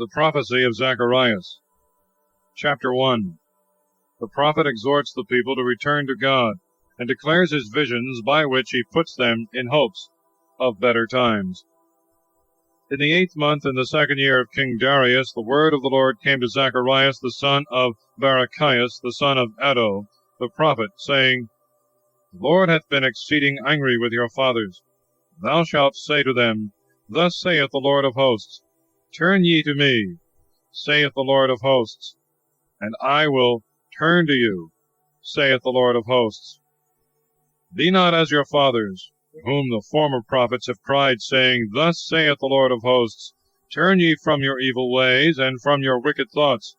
The prophecy of Zechariah. Chapter 1. The prophet exhorts the people to return to God, and declares his visions by which he puts them in hopes of better times. In the 8th month, in the 2nd year of King Darius, the word of the Lord came to Zechariah the son of Barachias, the son of Addo, the prophet, saying, The Lord hath been exceeding angry with your fathers. Thou shalt say to them, Thus saith the Lord of hosts, Turn ye to me, saith the Lord of hosts, and I will turn to you, saith the Lord of hosts. Be not as your fathers, to whom the former prophets have cried, saying, Thus saith the Lord of hosts, Turn ye from your evil ways, and from your wicked thoughts.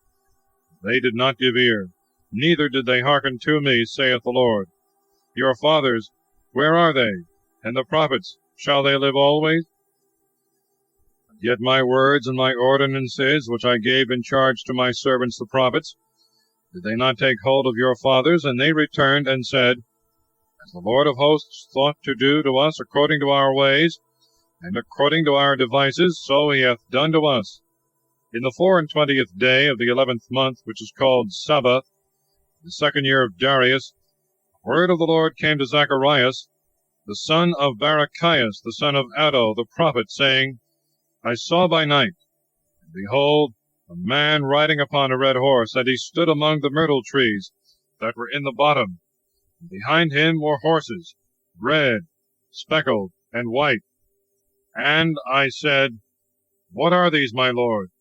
They did not give ear, neither did they hearken to me, saith the Lord. Your fathers, where are they? And the prophets, shall they live always? Yet my words and my ordinances, which I gave in charge to my servants the prophets, did they not take hold of your fathers? And they returned and said, As the Lord of hosts thought to do to us according to our ways, and according to our devices, so he hath done to us. In the 24th day of the 11th month, which is called Sabbath, the 2nd year of Darius, the word of the Lord came to Zacharias, the son of Barachias, the son of Addo, the prophet, saying, I saw by night, and behold, a man riding upon a red horse, and he stood among the myrtle trees that were in the bottom, and behind him were horses, red, speckled, and white. And I said, What are these, my Lord?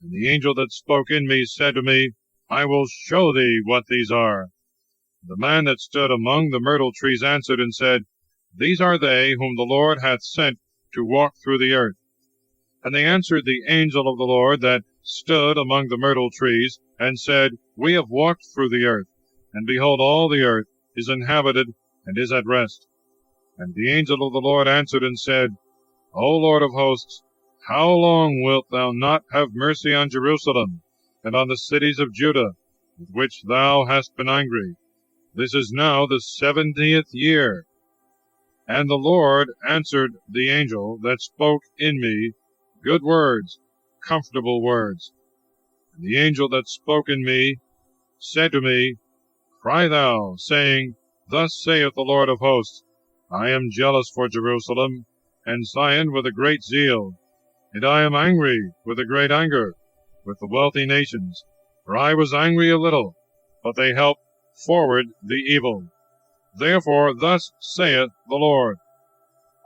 And the angel that spoke in me said to me, I will show thee what these are. The man that stood among the myrtle trees answered and said, These are they whom the Lord hath sent to walk through the earth. And they answered the angel of the Lord that stood among the myrtle trees, and said, We have walked through the earth, and behold, all the earth is inhabited and is at rest. And the angel of the Lord answered and said, O Lord of hosts, how long wilt thou not have mercy on Jerusalem, and on the cities of Judah, with which thou hast been angry? This is now the 70th year. And the Lord answered the angel that spoke in me, good words, comfortable words. And the angel that spoke in me said to me, Cry thou, saying, Thus saith the Lord of hosts, I am jealous for Jerusalem, and Zion with a great zeal, and I am angry with a great anger with the wealthy nations. For I was angry a little, but they helped forward the evil. Therefore thus saith the Lord,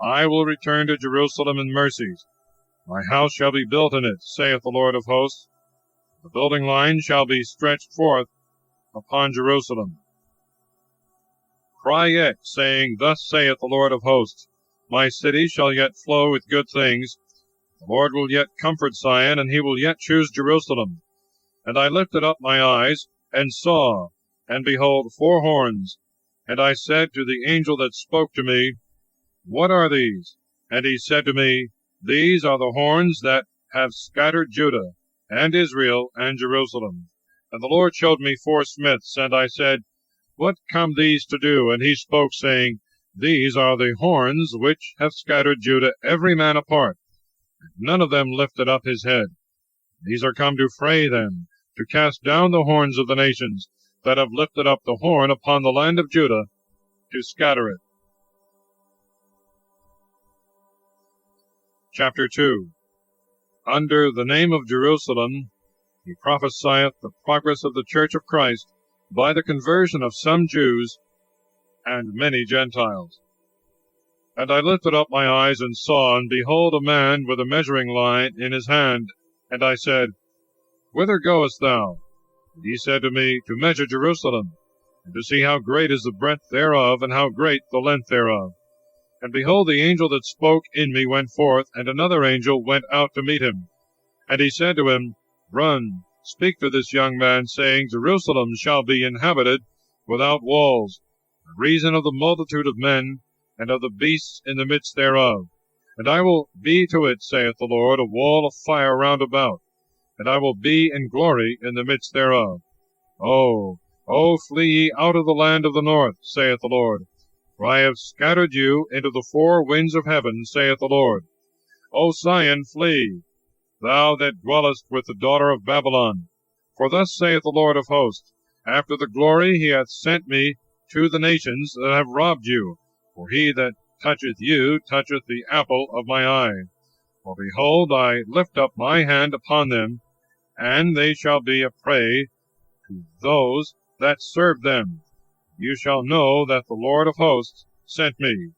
I will return to Jerusalem in mercies. My house shall be built in it, saith the Lord of hosts. The building line shall be stretched forth upon Jerusalem. Cry yet, saying, Thus saith the Lord of hosts, My city shall yet flow with good things. The Lord will yet comfort Zion, and he will yet choose Jerusalem. And I lifted up my eyes, and saw, and behold, 4 horns. And I said to the angel that spoke to me, What are these? And he said to me, These are the horns that have scattered Judah, and Israel, and Jerusalem. And the Lord showed me 4 smiths, and I said, What come these to do? And he spoke, saying, These are the horns which have scattered Judah, every man apart, and none of them lifted up his head. These are come to fray them, to cast down the horns of the nations that have lifted up the horn upon the land of Judah, to scatter it. Chapter 2. Under the name of Jerusalem, he prophesieth the progress of the Church of Christ by the conversion of some Jews and many Gentiles. And I lifted up my eyes and saw, and behold, a man with a measuring line in his hand. And I said, Whither goest thou? And he said to me, To measure Jerusalem, and to see how great is the breadth thereof, and how great the length thereof. And behold, the angel that spoke in me went forth, and another angel went out to meet him. And he said to him, Run, speak to this young man, saying, Jerusalem shall be inhabited without walls, by reason of the multitude of men, and of the beasts in the midst thereof. And I will be to it, saith the Lord, a wall of fire round about, and I will be in glory in the midst thereof. Oh, flee ye out of the land of the north, saith the Lord. For I have scattered you into the 4 winds of heaven, saith the Lord. O Zion, flee. thou that dwellest with the daughter of Babylon. For thus saith the Lord of hosts, after the glory he hath sent me to the nations that have robbed you. For he that toucheth you toucheth the apple of my eye. For behold, I lift up my hand upon them, and they shall be a prey to those that serve them. You shall know that the Lord of hosts sent me.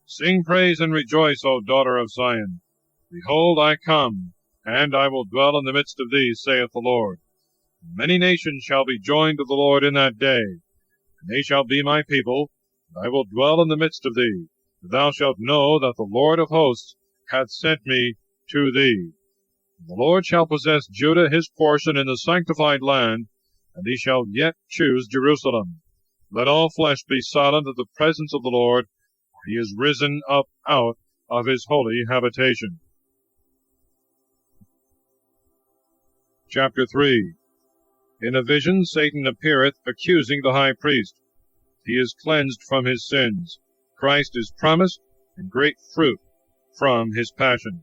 Sing praise and rejoice, O daughter of Zion. Behold, I come, and I will dwell in the midst of thee, saith the Lord. Many nations shall be joined to the Lord in that day, and they shall be my people, and I will dwell in the midst of thee. Thou shalt know that the Lord of hosts hath sent me to thee. And the Lord shall possess Judah his portion in the sanctified land, and he shall yet choose Jerusalem. Let all flesh be silent at the presence of the Lord, for he is risen up out of his holy habitation. Chapter 3. In a vision Satan appeareth, accusing the high priest. He is cleansed from his sins. Christ is promised, and great fruit from his passion.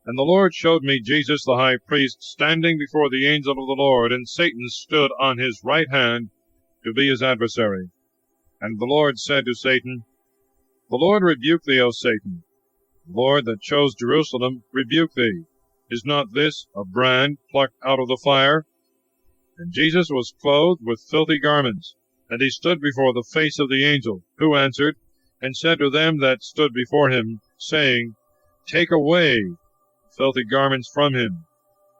And the Lord showed me Jesus the high priest standing before the angel of the Lord, and Satan stood on his right hand to be his adversary. And the Lord said to Satan, The Lord rebuke thee, O Satan. The Lord that chose Jerusalem rebuke thee. Is not this a brand plucked out of the fire? And Jesus was clothed with filthy garments, and he stood before the face of the angel, who answered, and said to them that stood before him, saying, Take away the filthy garments from him.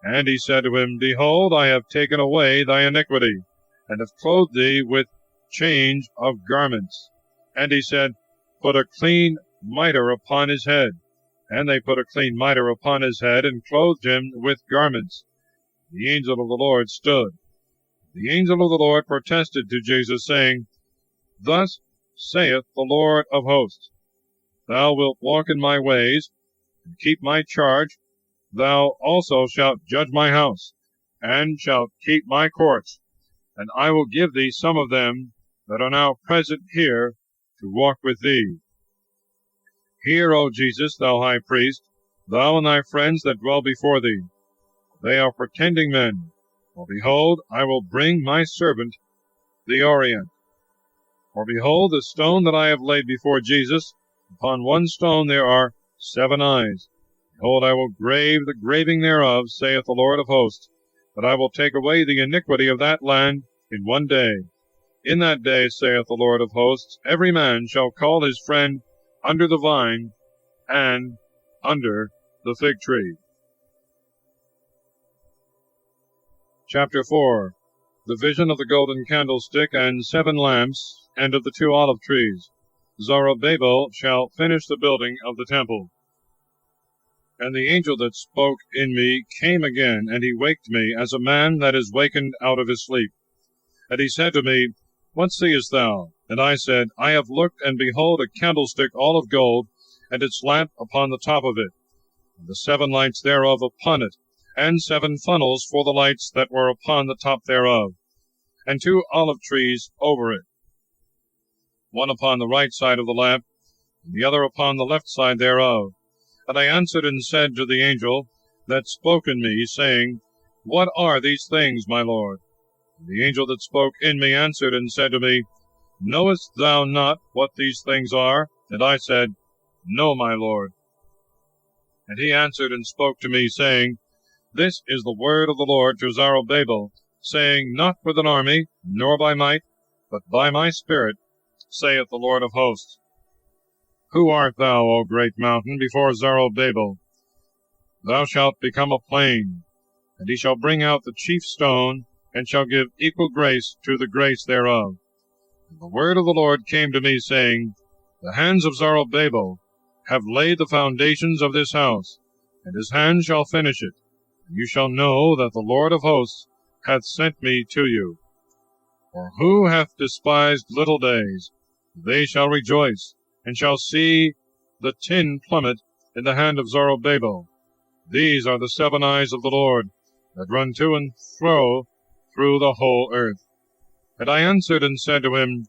And he said to him, Behold, I have taken away thy iniquity, and have clothed thee with change of garments. And he said, Put a clean mitre upon his head. And they put a clean mitre upon his head, and clothed him with garments. The angel of the Lord stood. The angel of the Lord protested to Jesus, saying, Thus saith the Lord of hosts, Thou wilt walk in my ways, and keep my charge. Thou also shalt judge my house, and shalt keep my courts. And I will give thee some of them that are now present here to walk with thee. Hear, O Jesus, thou high priest, thou and thy friends that dwell before thee. They are pretending men. For behold, I will bring my servant the Orient. For behold, the stone that I have laid before Jesus, upon one stone there are 7 eyes. Behold, I will grave the graving thereof, saith the Lord of hosts, that I will take away the iniquity of that land in one day. In that day, saith the Lord of hosts, every man shall call his friend under the vine and under the fig tree. Chapter 4. The vision of the golden candlestick and 7 lamps, and of the 2 olive trees. Zerubbabel shall finish the building of the temple. And the angel that spoke in me came again, and he waked me, as a man that is wakened out of his sleep. And he said to me, What seest thou? And I said, I have looked, and behold, a candlestick all of gold, and its lamp upon the top of it, and the 7 lights thereof upon it, and 7 funnels for the lights that were upon the top thereof, and 2 olive trees over it, one upon the right side of the lamp, and the other upon the left side thereof. And I answered and said to the angel that spoke in me, saying, What are these things, my Lord? And the angel that spoke in me answered and said to me, Knowest thou not what these things are? And I said, No, my Lord. And he answered and spoke to me, saying, This is the word of the Lord to Zerubbabel, saying, Not with an army, nor by might, but by my Spirit, saith the Lord of hosts. Who art thou, O great mountain, before Zerubbabel? Thou shalt become a plain, and he shall bring out the chief stone, and shall give equal grace to the grace thereof. And the word of the Lord came to me, saying, The hands of Zerubbabel have laid the foundations of this house, and his hand shall finish it. And you shall know that the Lord of hosts hath sent me to you. For who hath despised little days? They shall rejoice, and shall see the tin plummet in the hand of Zerubbabel. These are the 7 eyes of the Lord, that run to and fro through the whole earth. And I answered and said to him,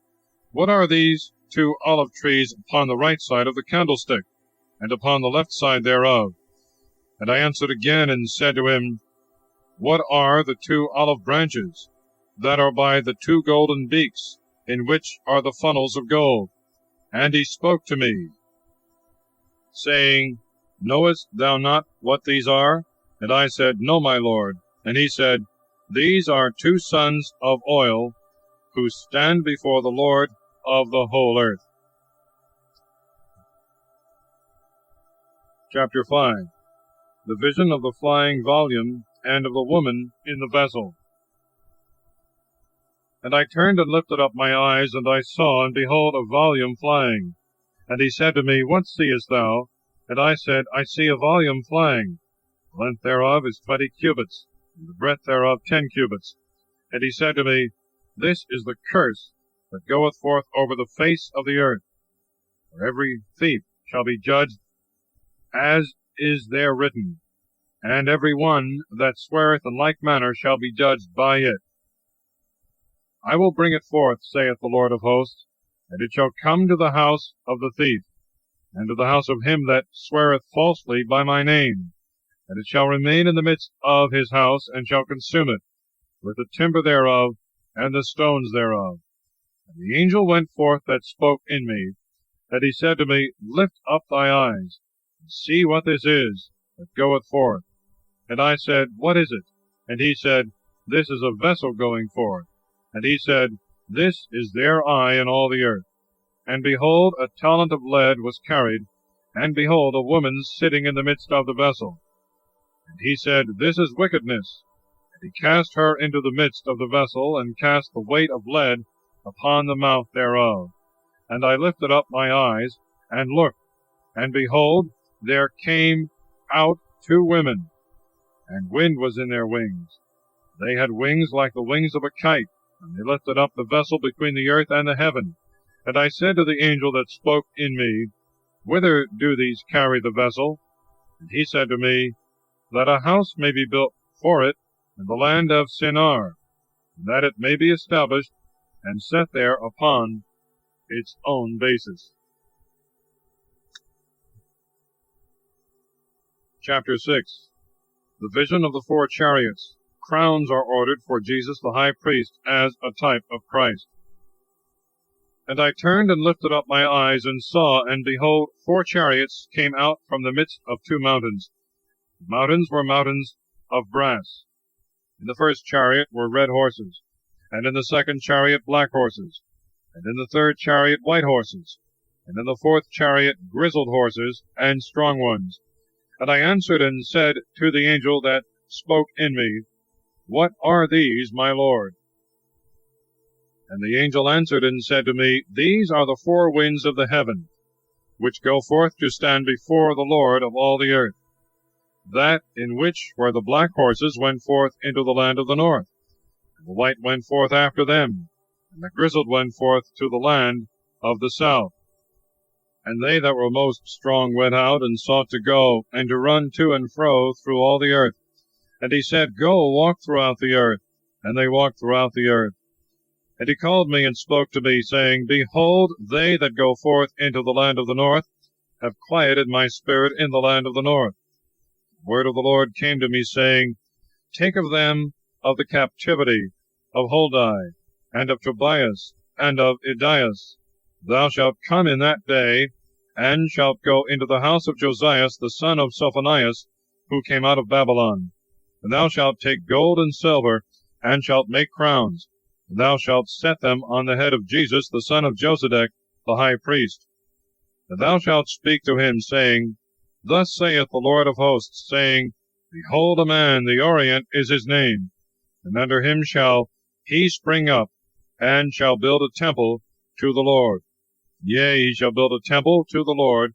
What are these 2 olive trees upon the right side of the candlestick, and upon the left side thereof? And I answered again and said to him, What are the 2 olive branches that are by the 2 golden beaks, in which are the funnels of gold? And he spoke to me, saying, Knowest thou not what these are? And I said, No, my Lord. And he said, These are 2 sons of oil, who stand before the Lord of the whole earth. Chapter 5. The vision of the flying volume, and of the woman in the vessel. And I turned and lifted up my eyes, and I saw, and behold, a volume flying. And he said to me, What seest thou? And I said, I see a volume flying. The length thereof is 20 cubits, and the breadth thereof 10 cubits. And he said to me, This is the curse that goeth forth over the face of the earth. For every thief shall be judged as is there written, and every one that sweareth in like manner shall be judged by it. I will bring it forth, saith the Lord of hosts, and it shall come to the house of the thief, and to the house of him that sweareth falsely by my name, and it shall remain in the midst of his house, and shall consume it, with the timber thereof, and the stones thereof. And the angel went forth that spoke in me, and he said to me, Lift up thy eyes, and see what this is that goeth forth. And I said, What is it? And he said, This is a vessel going forth. And he said, This is their eye in all the earth. And behold, a talent of lead was carried, and behold, a woman sitting in the midst of the vessel. And he said, This is wickedness. And he cast her into the midst of the vessel, and cast the weight of lead upon the mouth thereof. And I lifted up my eyes, and looked, and behold, there came out 2 women, and wind was in their wings. They had wings like the wings of a kite, and they lifted up the vessel between the earth and the heaven. And I said to the angel that spoke in me, Whither do these carry the vessel? And he said to me, That a house may be built for it in the land of Shinar, and that it may be established and set there upon its own basis. Chapter 6. The vision of the 4 chariots. Crowns are ordered for Jesus the high priest as a type of Christ. And I turned and lifted up my eyes, and saw, and behold, 4 chariots came out from the midst of 2 mountains. The mountains were mountains of brass. In the first chariot were red horses, and in the second chariot black horses, and in the third chariot white horses, and in the fourth chariot grizzled horses and strong ones. And I answered and said to the angel that spoke in me, What are these, my Lord? And the angel answered and said to me, These are the 4 winds of the heaven, which go forth to stand before the Lord of all the earth. That in which were the black horses went forth into the land of the north, and the white went forth after them, and the grizzled went forth to the land of the south. And they that were most strong went out, and sought to go, and to run to and fro through all the earth. And he said, Go, walk throughout the earth. And they walked throughout the earth. And he called me and spoke to me, saying, Behold, they that go forth into the land of the north have quieted my spirit in the land of the north. The word of the Lord came to me, saying, Take of them of the captivity of Huldai, and of Tobias, and of Idias. Thou shalt come in that day, and shalt go into the house of Josias the son of Sophonias, who came out of Babylon. And thou shalt take gold and silver, and shalt make crowns, and thou shalt set them on the head of Jesus the son of Josedech, the high priest. And thou shalt speak to him, saying, Thus saith the Lord of hosts, saying, Behold a man, the Orient is his name, and under him shall he spring up, and shall build a temple to the Lord. Yea, he shall build a temple to the Lord,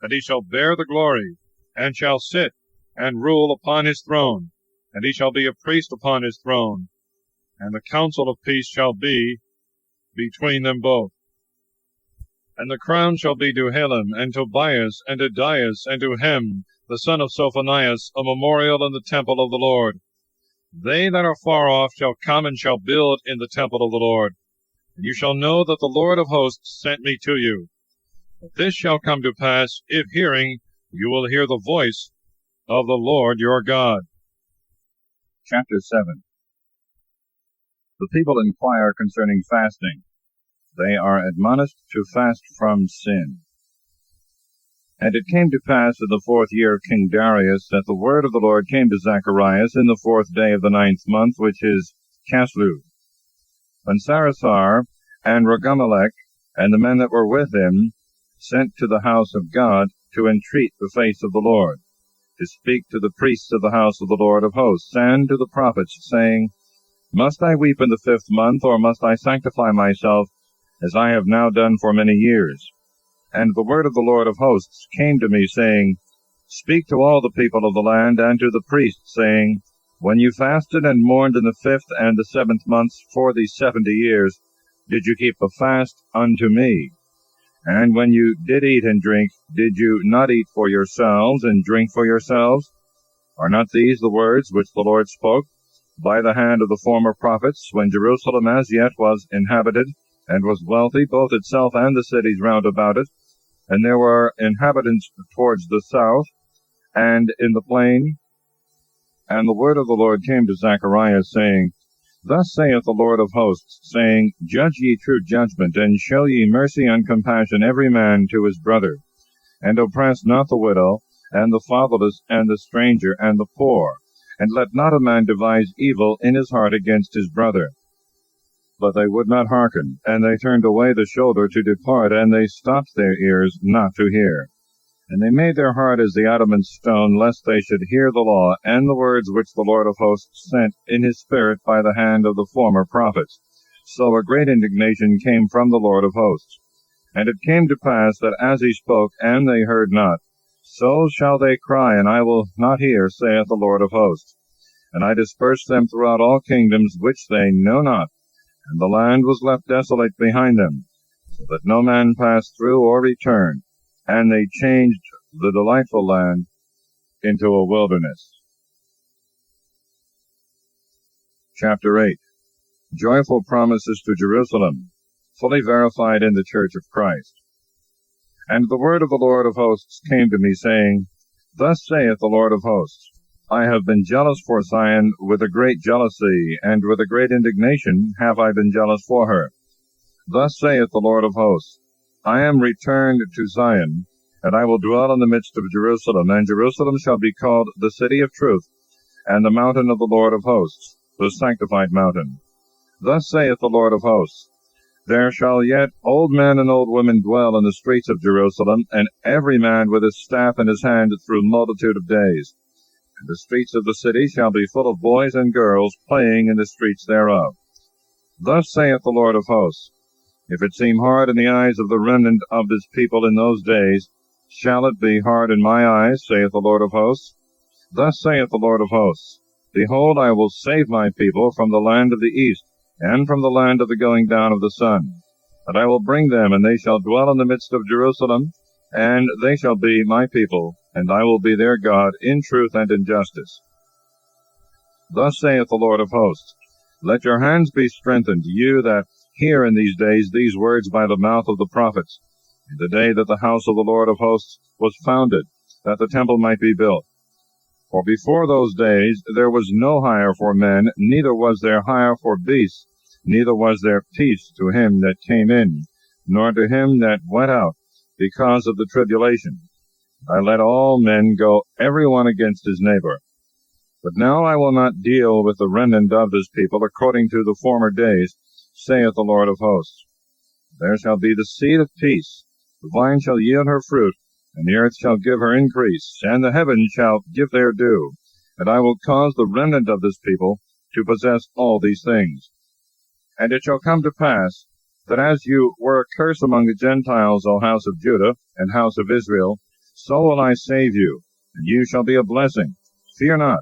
and he shall bear the glory, and shall sit and rule upon his throne, and he shall be a priest upon his throne, and the council of peace shall be between them both. And the crown shall be to Helem, and Tobias, and Idias, and to Hem, the son of Sophonias, a memorial in the temple of the Lord. They that are far off shall come and shall build in the temple of the Lord. And you shall know that the Lord of hosts sent me to you. But this shall come to pass, if hearing you will hear the voice of the Lord your God. Chapter 7. The people inquire concerning fasting. They are admonished to fast from sin. And it came to pass in the 4th year of King Darius that the word of the Lord came to Zechariah in the 4th day of the 9th month, which is Caslu. When Sarasar and Regamelech and the men that were with him sent to the house of God to entreat the face of the Lord, to speak to the priests of the house of the Lord of hosts, and to the prophets, saying, Must I weep in the 5th month, or must I sanctify myself, as I have now done for many years? And the word of the Lord of hosts came to me, saying, Speak to all the people of the land, and to the priests, saying, When you fasted and mourned in the 5th and the 7th months for these 70 years, did you keep a fast unto me? And when you did eat and drink, did you not eat for yourselves, and drink for yourselves? Are not these the words which the Lord spoke by the hand of the former prophets, when Jerusalem as yet was inhabited, and was wealthy, both itself and the cities round about it, and there were inhabitants towards the south, and in the plain? And the word of the Lord came to Zechariah, saying, Thus saith the Lord of hosts, saying, Judge ye true judgment, and show ye mercy and compassion every man to his brother, and oppress not the widow, and the fatherless, and the stranger, and the poor, and let not a man devise evil in his heart against his brother. But they would not hearken, and they turned away the shoulder to depart, and they stopped their ears not to hear. And they made their heart as the adamant stone, lest they should hear the law, and the words which the Lord of hosts sent in his spirit by the hand of the former prophets. So a great indignation came from the Lord of hosts. And it came to pass that as he spoke, and they heard not, so shall they cry, and I will not hear, saith the Lord of hosts. And I dispersed them throughout all kingdoms which they know not, and the land was left desolate behind them, so that no man passed through or returned. And they changed the delightful land into a wilderness. Chapter 8. Joyful promises to Jerusalem, fully verified in the Church of Christ. And the word of the Lord of hosts came to me, saying, Thus saith the Lord of hosts, I have been jealous for Zion with a great jealousy, and with a great indignation have I been jealous for her. Thus saith the Lord of hosts, I am returned to Zion, and I will dwell in the midst of Jerusalem, and Jerusalem shall be called the city of truth, and the mountain of the Lord of hosts, the sanctified mountain. Thus saith the Lord of hosts, There shall yet old men and old women dwell in the streets of Jerusalem, and every man with his staff in his hand through multitude of days. And the streets of the city shall be full of boys and girls playing in the streets thereof. Thus saith the Lord of hosts, If it seem hard in the eyes of the remnant of this people in those days, shall it be hard in my eyes, saith the Lord of hosts? Thus saith the Lord of hosts, Behold, I will save my people from the land of the east, and from the land of the going down of the sun. And I will bring them, and they shall dwell in the midst of Jerusalem, and they shall be my people, and I will be their God in truth and in justice. Thus saith the Lord of hosts, Let your hands be strengthened, you that hear in these days these words by the mouth of the prophets, in the day that the house of the Lord of hosts was founded, that the temple might be built. For before those days there was no hire for men, neither was there hire for beasts, neither was there peace to him that came in, nor to him that went out, because of the tribulation. I let all men go every one against his neighbor. But now I will not deal with the remnant of this people according to the former days, saith the Lord of hosts. There shall be the seed of peace, the vine shall yield her fruit, and the earth shall give her increase, and the heavens shall give their dew, and I will cause the remnant of this people to possess all these things. And it shall come to pass, that as you were a curse among the Gentiles, O house of Judah, and house of Israel, so will I save you, and you shall be a blessing. Fear not,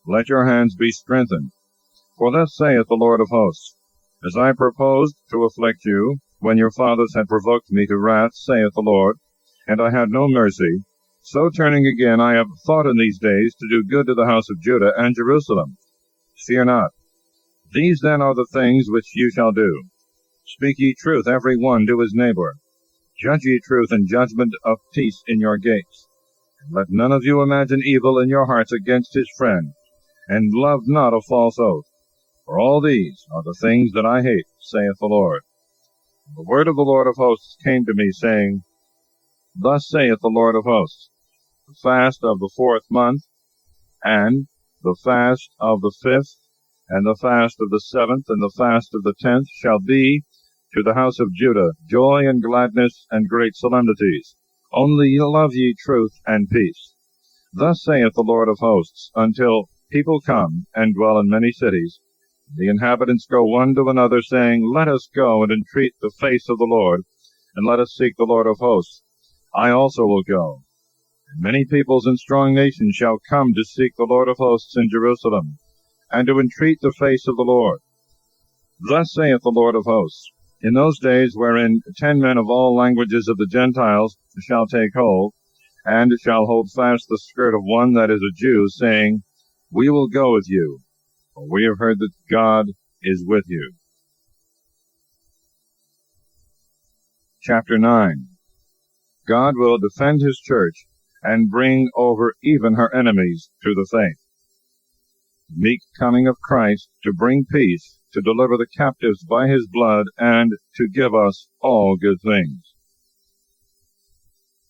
let your hands be strengthened. For thus saith the Lord of hosts, As I proposed to afflict you, when your fathers had provoked me to wrath, saith the Lord, and I had no mercy, so turning again I have thought in these days to do good to the house of Judah and Jerusalem. Fear not. These then are the things which you shall do. Speak ye truth every one to his neighbor. Judge ye truth and judgment of peace in your gates. Let none of you imagine evil in your hearts against his friend, and love not a false oath. For all these are the things that I hate, saith the Lord. The word of the Lord of hosts came to me, saying, Thus saith the Lord of hosts, the fast of the 4th month, and the fast of the 5th, and the fast of the 7th, and the fast of the 10th shall be to the house of Judah joy and gladness and great solemnities. Only love ye truth and peace. Thus saith the Lord of hosts, until people come and dwell in many cities, the inhabitants go one to another, saying, Let us go and entreat the face of the Lord, and let us seek the Lord of hosts. I also will go. And many peoples and strong nations shall come to seek the Lord of hosts in Jerusalem, and to entreat the face of the Lord. Thus saith the Lord of hosts, in those days wherein 10 men of all languages of the Gentiles shall take hold, and shall hold fast the skirt of one that is a Jew, saying, We will go with you, for we have heard that God is with you. Chapter 9. God will defend his church, and bring over even her enemies to the faith. The meek coming of Christ to bring peace, to deliver the captives by his blood, and to give us all good things.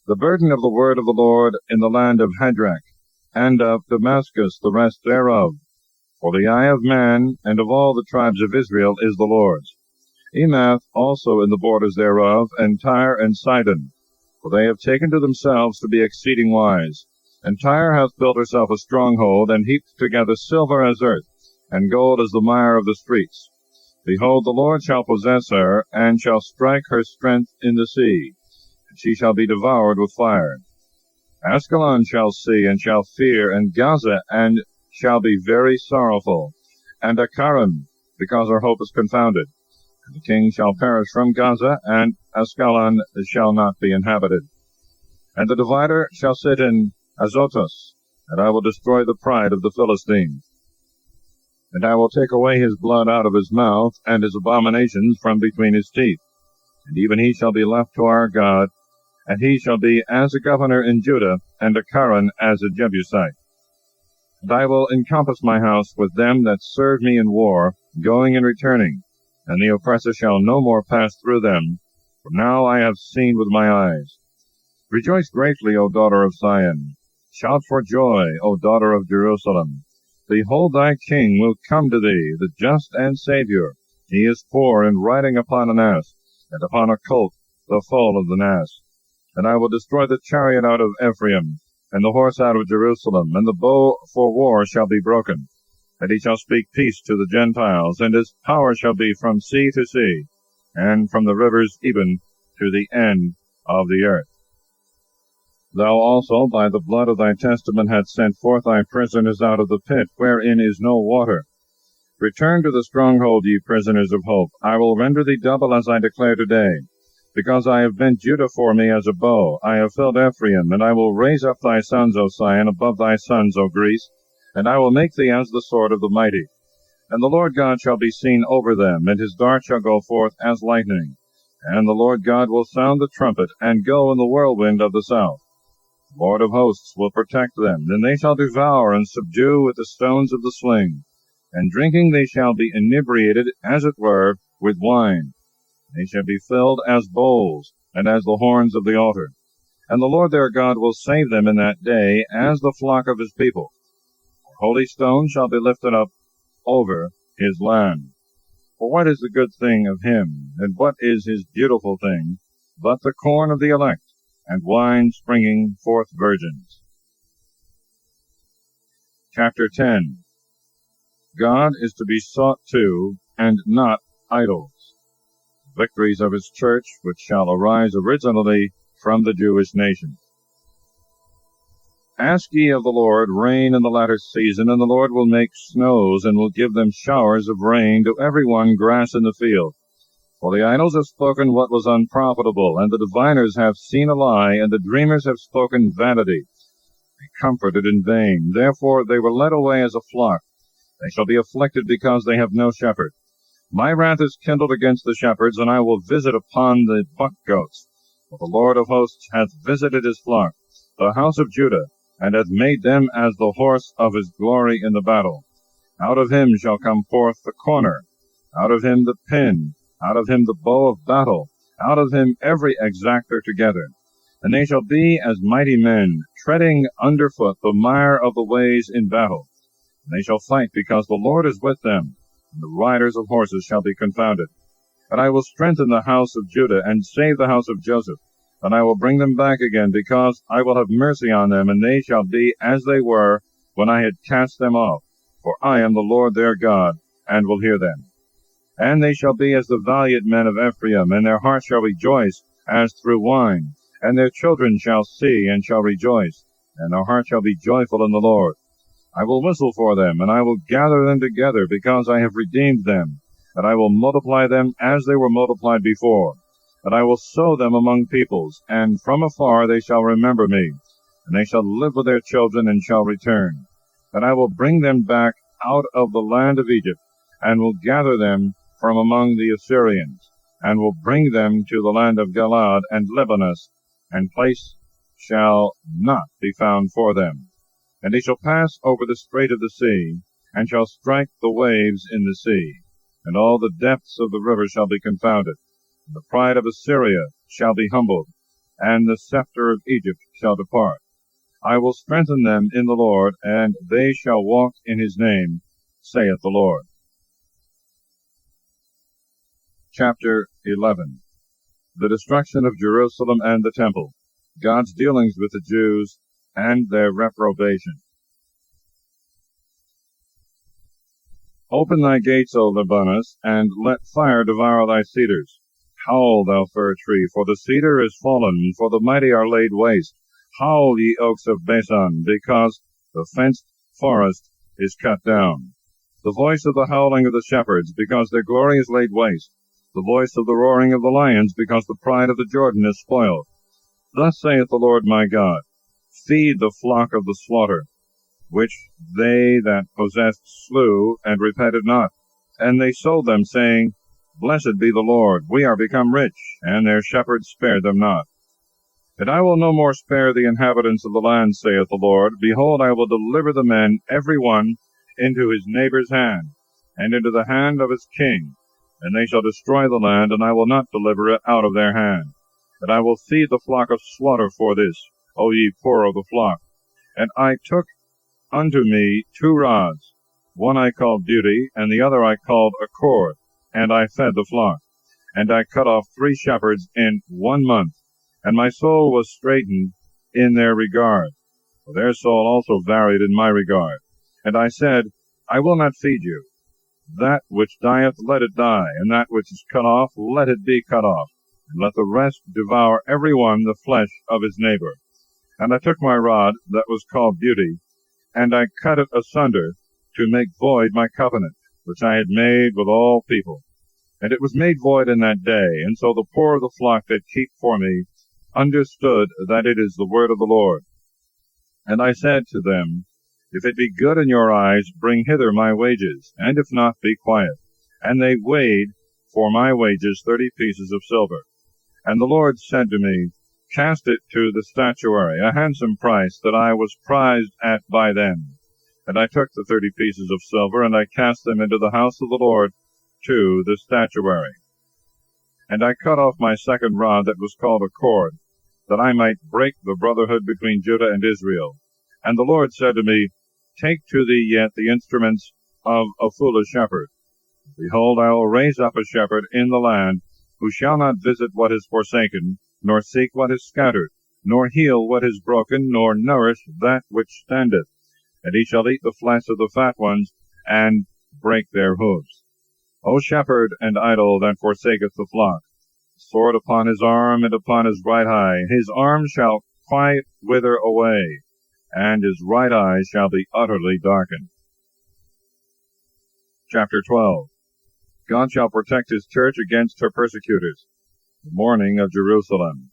The burden of the word of the Lord in the land of Hadrach, and of Damascus the rest thereof. For the eye of man and of all the tribes of Israel is the Lord's. Emath also in the borders thereof, and Tyre and Sidon. For they have taken to themselves to be exceeding wise. And Tyre hath built herself a stronghold, and heaped together silver as earth, and gold as the mire of the streets. Behold, the Lord shall possess her, and shall strike her strength in the sea, and she shall be devoured with fire. Askelon shall see, and shall fear, and Gaza, and shall be very sorrowful, and Akkaron, because her hope is confounded. And the king shall perish from Gaza, and Askelon shall not be inhabited. And the divider shall sit in Azotus, and I will destroy the pride of the Philistines. And I will take away his blood out of his mouth, and his abominations from between his teeth. And even he shall be left to our God, and he shall be as a governor in Judah, and Akkaron as a Jebusite. And I will encompass my house with them that serve me in war, going and returning, and the oppressor shall no more pass through them. For now I have seen with my eyes. Rejoice greatly, O daughter of Zion. Shout for joy, O daughter of Jerusalem. Behold, thy king will come to thee, the just and Saviour. He is poor, and riding upon an ass, and upon a colt, the foal of the ass. And I will destroy the chariot out of Ephraim, and the horse out of Jerusalem, and the bow for war shall be broken. And he shall speak peace to the Gentiles, and his power shall be from sea to sea, and from the rivers even to the end of the earth. Thou also by the blood of thy testament hast sent forth thy prisoners out of the pit, wherein is no water. Return to the stronghold, ye prisoners of hope. I will render thee double as I declare today. Because I have bent Judah for me as a bow, I have filled Ephraim, and I will raise up thy sons, O Sion, above thy sons, O Greece, and I will make thee as the sword of the mighty. And the Lord God shall be seen over them, and his dart shall go forth as lightning. And the Lord God will sound the trumpet, and go in the whirlwind of the south. The Lord of hosts will protect them, then they shall devour and subdue with the stones of the sling. And drinking they shall be inebriated, as it were, with wine. They shall be filled as bowls, and as the horns of the altar. And the Lord their God will save them in that day, as the flock of his people. For holy stone shall be lifted up over his land. For what is the good thing of him, and what is his beautiful thing, but the corn of the elect, and wine springing forth virgins? Chapter 10. God is to be sought to, and not idols. Victories of his church, which shall arise originally from the Jewish nation. Ask ye of the Lord rain in the latter season, and the Lord will make snows, and will give them showers of rain, to every one grass in the field. For the idols have spoken what was unprofitable, and the diviners have seen a lie, and the dreamers have spoken vanity. They comforted in vain. Therefore they were led away as a flock. They shall be afflicted because they have no shepherd. My wrath is kindled against the shepherds, and I will visit upon the buck goats. For the Lord of hosts hath visited his flock. the house of Judah, and hath made them as the horse of his glory in the battle. Out of him shall come forth the corner, out of him the pin, out of him the bow of battle, out of him every exactor together. And they shall be as mighty men, treading under foot the mire of the ways in battle. And they shall fight, because the Lord is with them, and the riders of horses shall be confounded. But I will strengthen the house of Judah, and save the house of Joseph. And I will bring them back again, because I will have mercy on them, and they shall be as they were when I had cast them off. For I am the Lord their God, and will hear them. And they shall be as the valiant men of Ephraim, and their hearts shall rejoice as through wine. And their children shall see, and shall rejoice, and their heart shall be joyful in the Lord. I will whistle for them, and I will gather them together, because I have redeemed them. And I will multiply them as they were multiplied before. And I will sow them among peoples, and from afar they shall remember me. And they shall live with their children, and shall return. And I will bring them back out of the land of Egypt, and will gather them from among the Assyrians, and will bring them to the land of Galaad and Libanus, and place shall not be found for them. And they shall pass over the strait of the sea, and shall strike the waves in the sea. And all the depths of the river shall be confounded. And the pride of Assyria shall be humbled, and the scepter of Egypt shall depart. I will strengthen them in the Lord, and they shall walk in his name, saith the Lord. Chapter 11. The destruction of Jerusalem and the temple, God's dealings with the Jews, and their reprobation. Open thy gates, O Libanus, and let fire devour thy cedars. Howl, thou fir tree, for the cedar is fallen, for the mighty are laid waste. Howl, ye oaks of Bashan, because the fenced forest is cut down. The voice of the howling of the shepherds, because their glory is laid waste. The voice of the roaring of the lions, because the pride of the Jordan is spoiled. Thus saith the Lord my God, feed the flock of the slaughter, which they that possessed slew, and repented not. And they sold them, saying, Blessed be the Lord, we are become rich, and their shepherds spared them not. And I will no more spare the inhabitants of the land, saith the Lord. Behold, I will deliver the men, every one, into his neighbor's hand, and into the hand of his king. And they shall destroy the land, and I will not deliver it out of their hand. And I will feed the flock of slaughter for this, O ye poor of the flock. And I took unto me 2 rods, one I called Beauty, and the other I called Accord, and I fed the flock. And I cut off 3 shepherds in 1 month, and my soul was straitened in their regard, for their soul also varied in my regard. And I said, I will not feed you. That which dieth, let it die, and that which is cut off, let it be cut off, and let the rest devour every one the flesh of his neighbor. And I took my rod, that was called Beauty, and I cut it asunder, to make void my covenant, which I had made with all people. And it was made void in that day, and so the poor of the flock that keep for me understood that it is the word of the Lord. And I said to them, If it be good in your eyes, bring hither my wages, and if not, be quiet. And they weighed for my wages 30 pieces of silver. And the Lord said to me, Cast it to the statuary, a handsome price that I was prized at by them. And I took the 30 pieces of silver, and I cast them into the house of the Lord to the statuary. And I cut off my 2nd rod that was called Accord, that I might break the brotherhood between Judah and Israel. And the Lord said to me, Take to thee yet the instruments of a foolish shepherd. Behold, I will raise up a shepherd in the land, who shall not visit what is forsaken, nor seek what is scattered, nor heal what is broken, nor nourish that which standeth. And he shall eat the flesh of the fat ones, and break their hooves. O shepherd and idol that forsaketh the flock, sword upon his arm and upon his right eye, his arm shall quite wither away, and his right eye shall be utterly darkened. Chapter 12. God shall protect his church against her persecutors. The mourning of Jerusalem.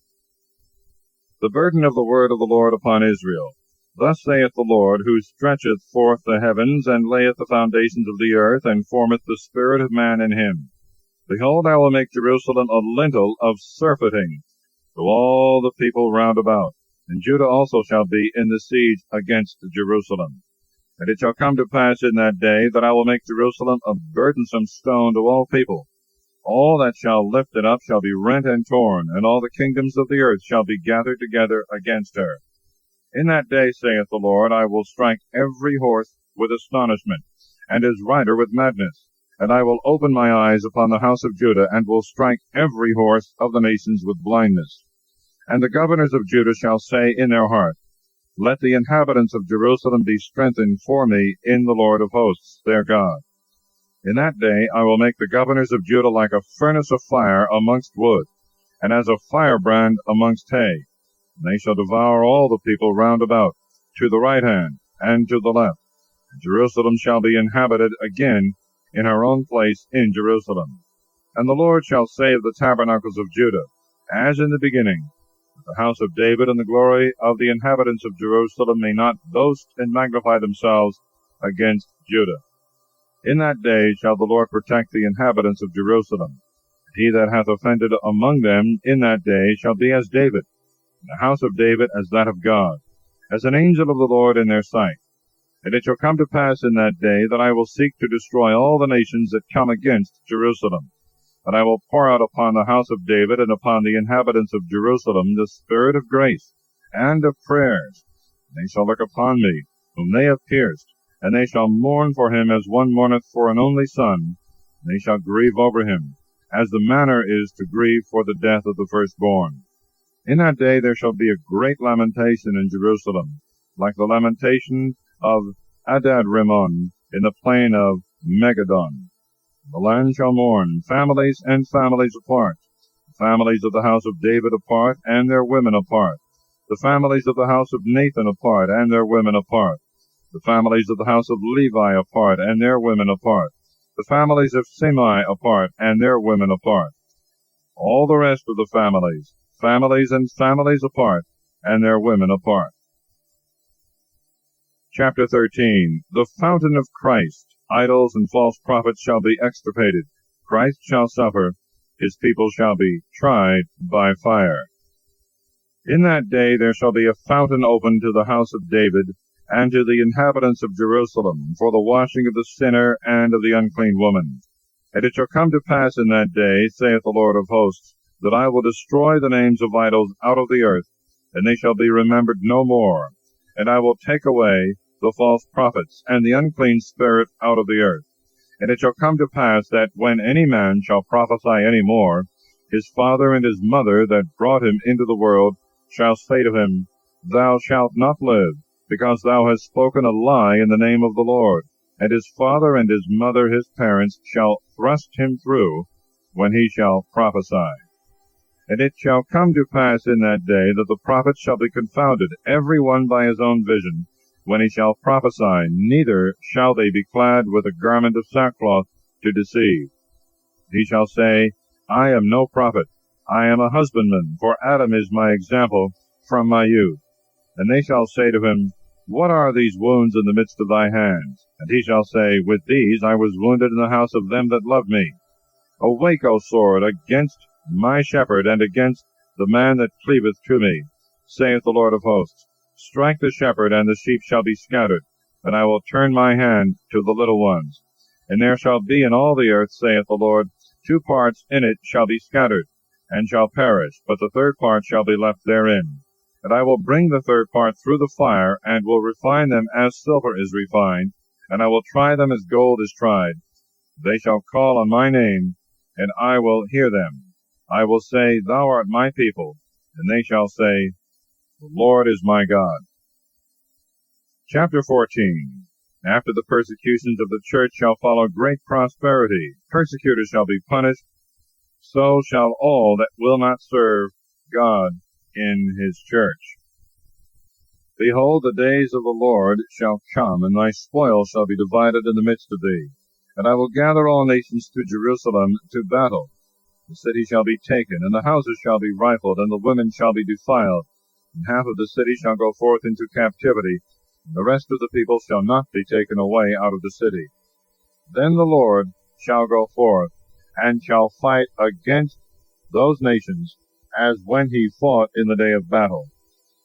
The burden of the word of the Lord upon Israel. Thus saith the Lord, who stretcheth forth the heavens, and layeth the foundations of the earth, and formeth the spirit of man in him. Behold, I will make Jerusalem a lintel of surfeiting to all the people round about. And Judah also shall be in the siege against Jerusalem. And it shall come to pass in that day that I will make Jerusalem a burdensome stone to all people. All that shall lift it up shall be rent and torn, and all the kingdoms of the earth shall be gathered together against her. In that day, saith the Lord, I will strike every horse with astonishment, and his rider with madness. And I will open my eyes upon the house of Judah, and will strike every horse of the nations with blindness. And the governors of Judah shall say in their heart, Let the inhabitants of Jerusalem be strengthened for me in the Lord of hosts, their God. In that day I will make the governors of Judah like a furnace of fire amongst wood, and as a firebrand amongst hay. And they shall devour all the people round about, to the right hand and to the left. And Jerusalem shall be inhabited again in her own place in Jerusalem. And the Lord shall say of the tabernacles of Judah, as in the beginning, that the house of David and the glory of the inhabitants of Jerusalem may not boast and magnify themselves against Judah. In that day shall the Lord protect the inhabitants of Jerusalem. He that hath offended among them in that day shall be as David, and the house of David as that of God, as an angel of the Lord in their sight. And it shall come to pass in that day that I will seek to destroy all the nations that come against Jerusalem. And I will pour out upon the house of David and upon the inhabitants of Jerusalem the spirit of grace and of prayers. And they shall look upon me, whom they have pierced, and they shall mourn for him as one mourneth for an only son, and they shall grieve over him, as the manner is to grieve for the death of the firstborn. In that day there shall be a great lamentation in Jerusalem, like the lamentation of Adad-Rimmon in the plain of Megiddon. The land shall mourn, families and families apart, the families of the house of David apart, and their women apart, the families of the house of Nathan apart, and their women apart, the families of the house of Levi apart, and their women apart, the families of Semai apart, and their women apart, all the rest of the families, families and families apart, and their women apart. Chapter 13. The fountain of Christ. Idols and false prophets shall be extirpated. Christ shall suffer. His people shall be tried by fire. In that day there shall be a fountain opened to the house of David, and to the inhabitants of Jerusalem, for the washing of the sinner and of the unclean woman. And it shall come to pass in that day, saith the Lord of hosts, that I will destroy the names of idols out of the earth, and they shall be remembered no more. And I will take away the false prophets and the unclean spirit out of the earth. And it shall come to pass that when any man shall prophesy any more, his father and his mother that brought him into the world shall say to him, Thou shalt not live, because thou hast spoken a lie in the name of the Lord. And his father and his mother, his parents, shall thrust him through when he shall prophesy. And it shall come to pass in that day that the prophets shall be confounded, every one by his own vision, when he shall prophesy, neither shall they be clad with a garment of sackcloth to deceive. He shall say, I am no prophet, I am a husbandman, for Adam is my example from my youth. And they shall say to him, What are these wounds in the midst of thy hands? And he shall say, With these I was wounded in the house of them that loved me. Awake, O sword, against my shepherd, and against the man that cleaveth to me, saith the Lord of hosts. Strike the shepherd, and the sheep shall be scattered, and I will turn my hand to the little ones. And there shall be in all the earth, saith the Lord, 2 parts in it shall be scattered, and shall perish, but the 3rd part shall be left therein. And I will bring the 3rd part through the fire, and will refine them as silver is refined, and I will try them as gold is tried. They shall call on my name, and I will hear them. I will say, Thou art my people, and they shall say, The Lord is my God. Chapter 14. After the persecutions of the church shall follow great prosperity. Persecutors shall be punished, so shall all that will not serve God in his church. Behold, the days of the Lord shall come, and thy spoil shall be divided in the midst of thee. And I will gather all nations to Jerusalem to battle. The city shall be taken, and the houses shall be rifled, and the women shall be defiled. And half of the city shall go forth into captivity, and the rest of the people shall not be taken away out of the city. Then the Lord shall go forth, and shall fight against those nations, as when he fought in the day of battle.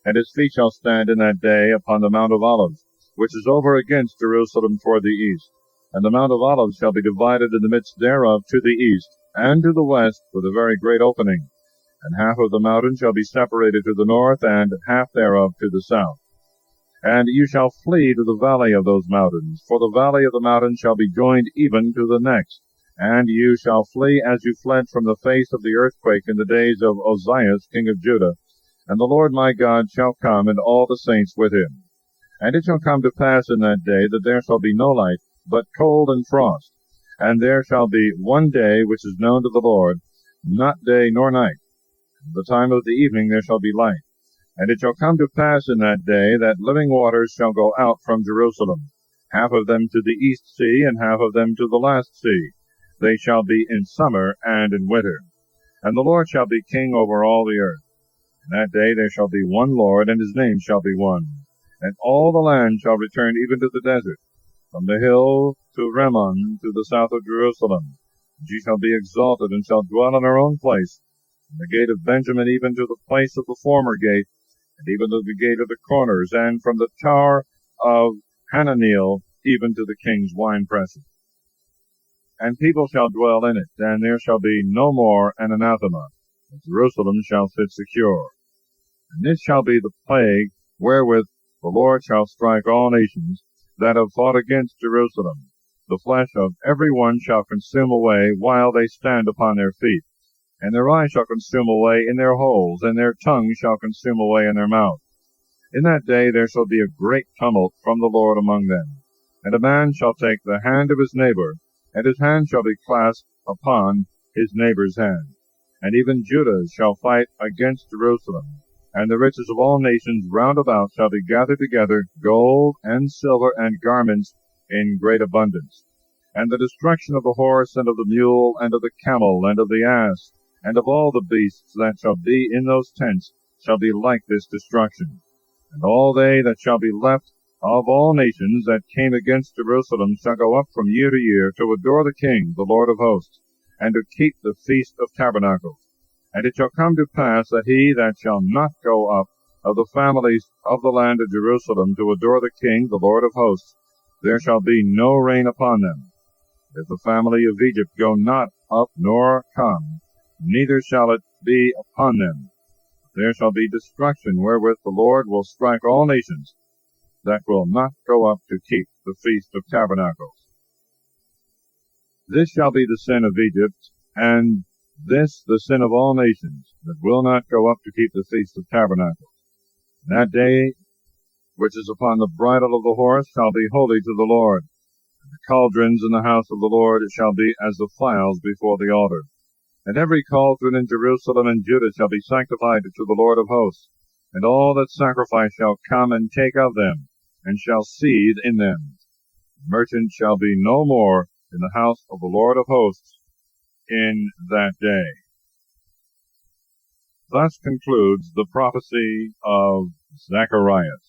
And his feet shall stand in that day upon the Mount of Olives, which is over against Jerusalem toward the east. And the Mount of Olives shall be divided in the midst thereof to the east and to the west with a very great opening. And half of the mountain shall be separated to the north, and half thereof to the south. And you shall flee to the valley of those mountains, for the valley of the mountains shall be joined even to the next. And you shall flee as you fled from the face of the earthquake in the days of Ozias king of Judah. And the Lord my God shall come, and all the saints with him. And it shall come to pass in that day that there shall be no light, but cold and frost. And there shall be one day which is known to the Lord, not day nor night. At the time of the evening there shall be light. And it shall come to pass in that day that living waters shall go out from Jerusalem, half of them to the east sea, and half of them to the last sea. They shall be in summer and in winter. And the Lord shall be king over all the earth. In that day there shall be one Lord, and his name shall be one. And all the land shall return even to the desert, from the hill to Rimmon to the south of Jerusalem. And she shall be exalted, and shall dwell in her own place, from the gate of Benjamin even to the place of the former gate, and even to the gate of the corners, and from the tower of Hananeel even to the king's winepresses. And people shall dwell in it, and there shall be no more an anathema, and Jerusalem shall sit secure. And this shall be the plague wherewith the Lord shall strike all nations that have fought against Jerusalem. The flesh of every one shall consume away while they stand upon their feet. And their eyes shall consume away in their holes, and their tongue shall consume away in their mouth. In that day there shall be a great tumult from the Lord among them. And a man shall take the hand of his neighbor, and his hand shall be clasped upon his neighbor's hand. And even Judah shall fight against Jerusalem. And the riches of all nations round about shall be gathered together, gold and silver and garments in great abundance. And the destruction of the horse, and of the mule, and of the camel, and of the ass, and of all the beasts that shall be in those tents, shall be like this destruction. And all they that shall be left of all nations that came against Jerusalem shall go up from year to year to adore the King, the Lord of hosts, and to keep the Feast of Tabernacles. And it shall come to pass that he that shall not go up of the families of the land of Jerusalem to adore the King, the Lord of hosts, there shall be no rain upon them. If the family of Egypt go not up nor come, neither shall it be upon them. There shall be destruction wherewith the Lord will strike all nations that will not go up to keep the Feast of Tabernacles. This shall be the sin of Egypt, and this the sin of all nations that will not go up to keep the Feast of Tabernacles. That day which is upon the bridle of the horse shall be holy to the Lord. And the cauldrons in the house of the Lord shall be as the files before the altar. And every cauldron in Jerusalem and Judah shall be sanctified to the Lord of hosts. And all that sacrifice shall come and take of them, and shall seethe in them. Merchant shall be no more in the house of the Lord of hosts in that day. Thus concludes the prophecy of Zechariah.